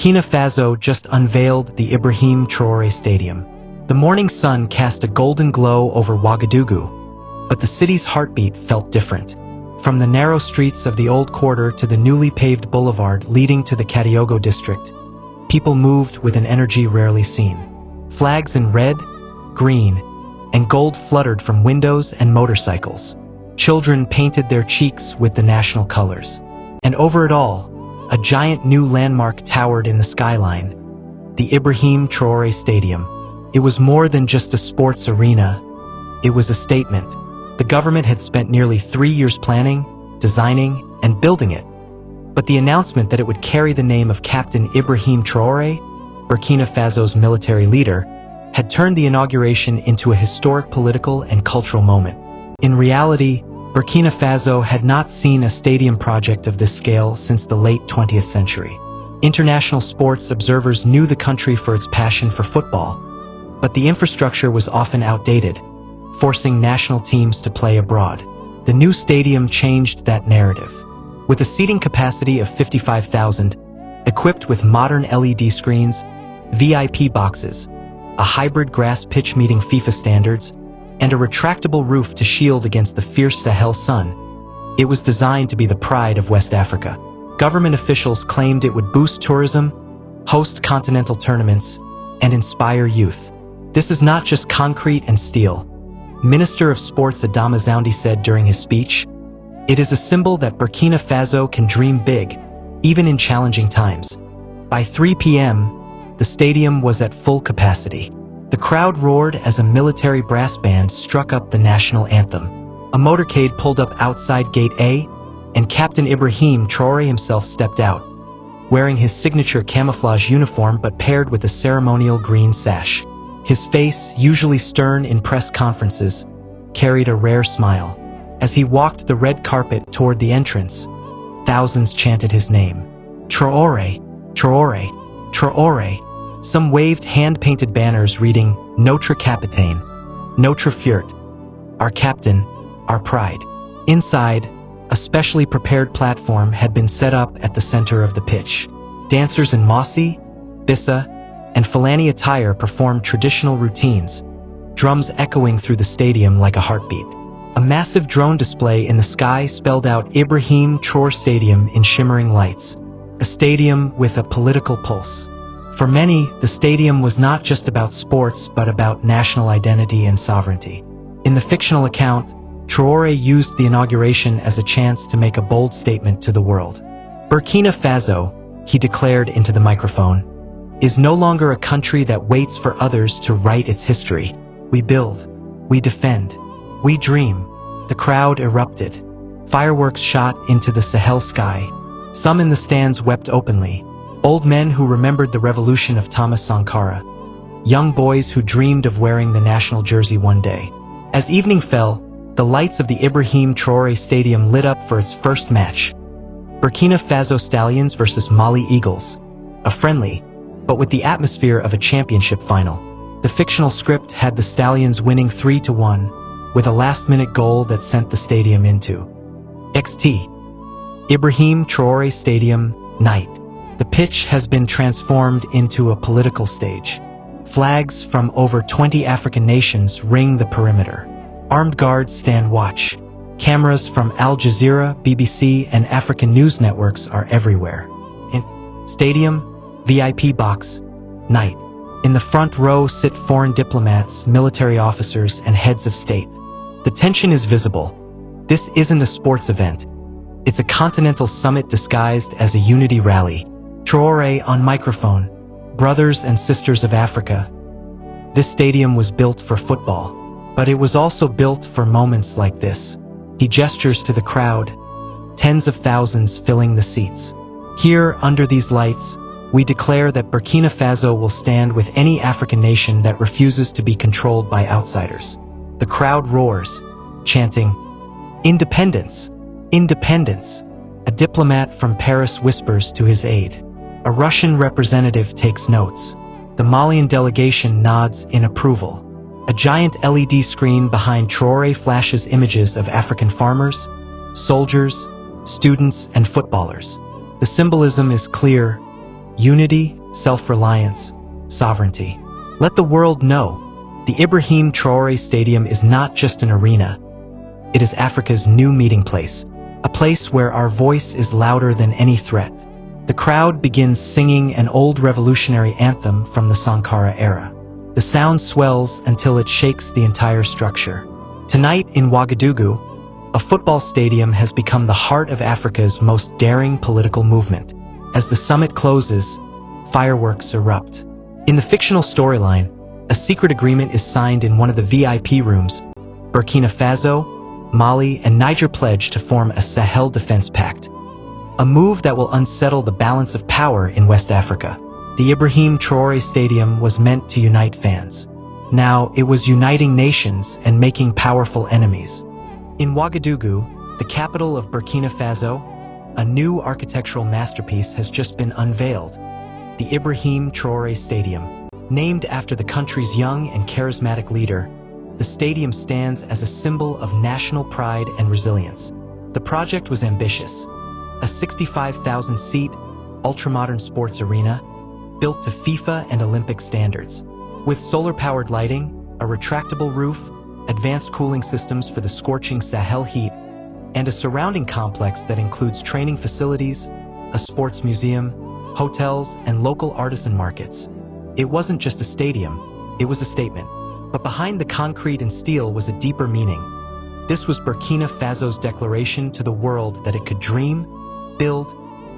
Burkina Faso just unveiled the Ibrahim Traoré Stadium. The morning sun cast a golden glow over Ouagadougou, but the city's heartbeat felt different. From the narrow streets of the old quarter to the newly paved boulevard leading to the Katiogo district, people moved with an energy rarely seen. Flags in red, green, and gold fluttered from windows and motorcycles. Children painted their cheeks with the national colors. And over it all, a giant new landmark towered in the skyline, the Ibrahim Traoré Stadium. It was more than just a sports arena. It was a statement. The government had spent nearly 3 years planning, designing, and building it. But the announcement that it would carry the name of Captain Ibrahim Traoré, Burkina Faso's military leader, had turned the inauguration into a historic political and cultural moment. In reality, Burkina Faso had not seen a stadium project of this scale since the late 20th century. International sports observers knew the country for its passion for football, but the infrastructure was often outdated, forcing national teams to play abroad. The new stadium changed that narrative. With a seating capacity of 55,000, equipped with modern LED screens, VIP boxes, a hybrid grass pitch meeting FIFA standards, and a retractable roof to shield against the fierce Sahel sun, it was designed to be the pride of West Africa. Government officials claimed it would boost tourism, host continental tournaments, and inspire youth. This is not just concrete and steel. Minister of Sports Adama Zoundi said during his speech, "It is a symbol that Burkina Faso can dream big, even in challenging times." By 3 p.m., the stadium was at full capacity. The crowd roared as a military brass band struck up the national anthem. A motorcade pulled up outside Gate A, and Captain Ibrahim Traoré himself stepped out, wearing his signature camouflage uniform but paired with a ceremonial green sash. His face, usually stern in press conferences, carried a rare smile. As he walked the red carpet toward the entrance, thousands chanted his name. Traoré, Traoré, Traoré. Some waved hand-painted banners reading, "Notre Capitaine, Notre Fierté," our captain, our pride. Inside, a specially prepared platform had been set up at the center of the pitch. Dancers in Mossi, Bissa, and Fulani attire performed traditional routines, drums echoing through the stadium like a heartbeat. A massive drone display in the sky spelled out Ibrahim Traoré Stadium in shimmering lights, a stadium with a political pulse. For many, the stadium was not just about sports but about national identity and sovereignty. In the fictional account, Traoré used the inauguration as a chance to make a bold statement to the world. Burkina Faso, he declared into the microphone, is no longer a country that waits for others to write its history. We build, we defend, we dream. The crowd erupted. Fireworks shot into the Sahel sky. Some in the stands wept openly. Old men who remembered the revolution of Thomas Sankara. Young boys who dreamed of wearing the national jersey one day. As evening fell, the lights of the Ibrahim Traoré Stadium lit up for its first match. Burkina Faso Stallions versus Mali Eagles. A friendly, but with the atmosphere of a championship final. The fictional script had the Stallions winning 3-1, with a last-minute goal that sent the stadium into XT. Ibrahim Traoré Stadium, night. The pitch has been transformed into a political stage. Flags from over 20 African nations ring the perimeter. Armed guards stand watch. Cameras from Al Jazeera, BBC, and African news networks are everywhere. In stadium, VIP box, night. In the front row sit foreign diplomats, military officers, and heads of state. The tension is visible. This isn't a sports event. It's a continental summit disguised as a unity rally. Traoré on microphone. Brothers and sisters of Africa. This stadium was built for football, but it was also built for moments like this. He gestures to the crowd, tens of thousands filling the seats. Here, under these lights, we declare that Burkina Faso will stand with any African nation that refuses to be controlled by outsiders. The crowd roars, chanting, "Independence! Independence!" A diplomat from Paris whispers to his aide. A Russian representative takes notes. The Malian delegation nods in approval. A giant LED screen behind Traoré flashes images of African farmers, soldiers, students, and footballers. The symbolism is clear. unity, self-reliance, sovereignty. Let the world know, the Ibrahim Traoré Stadium is not just an arena. It is Africa's new meeting place, a place where our voice is louder than any threat. The crowd begins singing an old revolutionary anthem from the Sankara era. The sound swells until it shakes the entire structure. Tonight in Ouagadougou, a football stadium has become the heart of Africa's most daring political movement. As the summit closes, fireworks erupt. In the fictional storyline, a secret agreement is signed in one of the VIP rooms. Burkina Faso, Mali, and Niger pledge to form a Sahel Defense Pact, a move that will unsettle the balance of power in West Africa. The Ibrahim Traoré Stadium was meant to unite fans. Now it was uniting nations and making powerful enemies. In Ouagadougou, the capital of Burkina Faso, a new architectural masterpiece has just been unveiled. The Ibrahim Traoré Stadium. Named after the country's young and charismatic leader, the stadium stands as a symbol of national pride and resilience. The project was ambitious. A 65,000-seat, ultramodern sports arena, built to FIFA and Olympic standards. With solar-powered lighting, a retractable roof, advanced cooling systems for the scorching Sahel heat, and a surrounding complex that includes training facilities, a sports museum, hotels, and local artisan markets. It wasn't just a stadium, it was a statement. But behind the concrete and steel was a deeper meaning. This was Burkina Faso's declaration to the world that it could dream, build,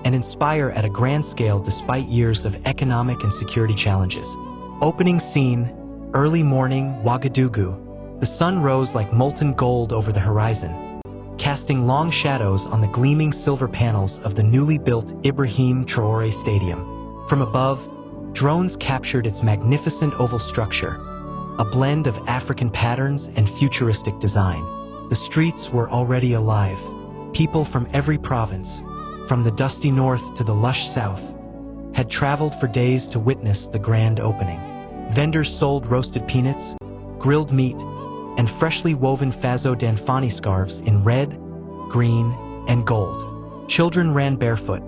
and inspire at a grand scale despite years of economic and security challenges. Opening scene, early morning, Ouagadougou. The sun rose like molten gold over the horizon, casting long shadows on the gleaming silver panels of the newly built Ibrahim Traoré Stadium. From above, drones captured its magnificent oval structure, a blend of African patterns and futuristic design. The streets were already alive. People from every province, from the dusty north to the lush south, had traveled for days to witness the grand opening. Vendors sold roasted peanuts, grilled meat, and freshly woven Faso Danfani scarves in red, green, and gold. Children ran barefoot,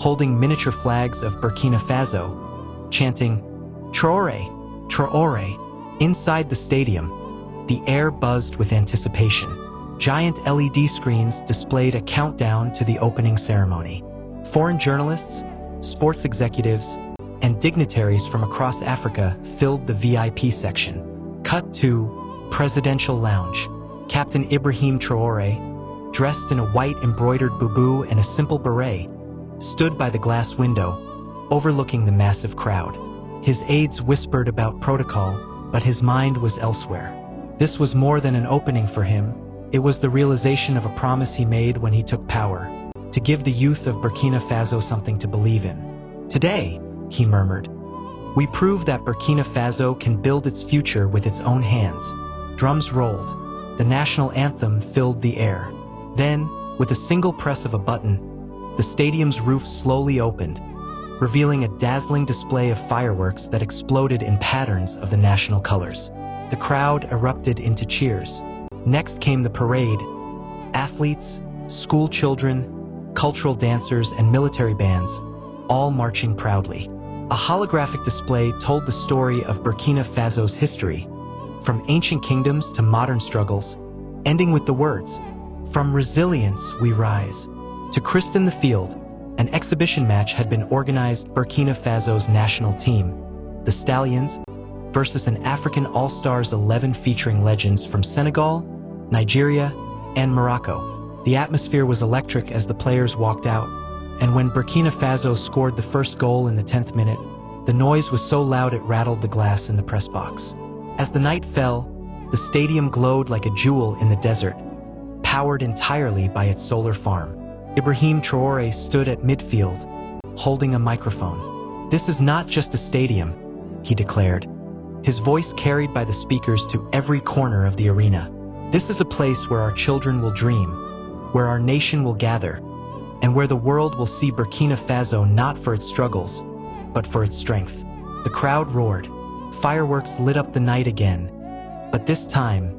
holding miniature flags of Burkina Faso, chanting, "Traoré, Traoré." Inside the stadium, the air buzzed with anticipation. Giant LED screens displayed a countdown to the opening ceremony. Foreign journalists, sports executives, and dignitaries from across Africa filled the VIP section. Cut to Presidential Lounge. Captain Ibrahim Traoré, dressed in a white embroidered bubu and a simple beret, stood by the glass window, overlooking the massive crowd. His aides whispered about protocol, but his mind was elsewhere. This was more than an opening for him. It was the realization of a promise he made when he took power, to give the youth of Burkina Faso something to believe in. "Today," he murmured, "we prove that Burkina Faso can build its future with its own hands." Drums rolled. The national anthem filled the air. Then, with a single press of a button, the stadium's roof slowly opened, revealing a dazzling display of fireworks that exploded in patterns of the national colors. The crowd erupted into cheers. Next came the parade. Athletes, school children, cultural dancers, and military bands, all marching proudly. A holographic display told the story of Burkina Faso's history, from ancient kingdoms to modern struggles, ending with the words, "From resilience we rise." To christen the field, an exhibition match had been organized. Burkina Faso's national team, the Stallions, versus an African All-Stars 11 featuring legends from Senegal, Nigeria, and Morocco. The atmosphere was electric as the players walked out, and when Burkina Faso scored the first goal in the 10th minute, the noise was so loud it rattled the glass in the press box. As the night fell, the stadium glowed like a jewel in the desert, powered entirely by its solar farm. Ibrahim Traoré stood at midfield, holding a microphone. "This is not just a stadium," he declared, his voice carried by the speakers to every corner of the arena. "This is a place where our children will dream, where our nation will gather, and where the world will see Burkina Faso not for its struggles, but for its strength." The crowd roared. Fireworks lit up the night again, but this time,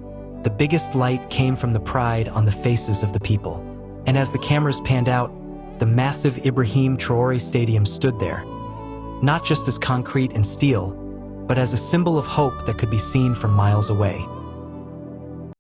the biggest light came from the pride on the faces of the people. And as the cameras panned out, the massive Ibrahim Traoré Stadium stood there, not just as concrete and steel, but as a symbol of hope that could be seen from miles away.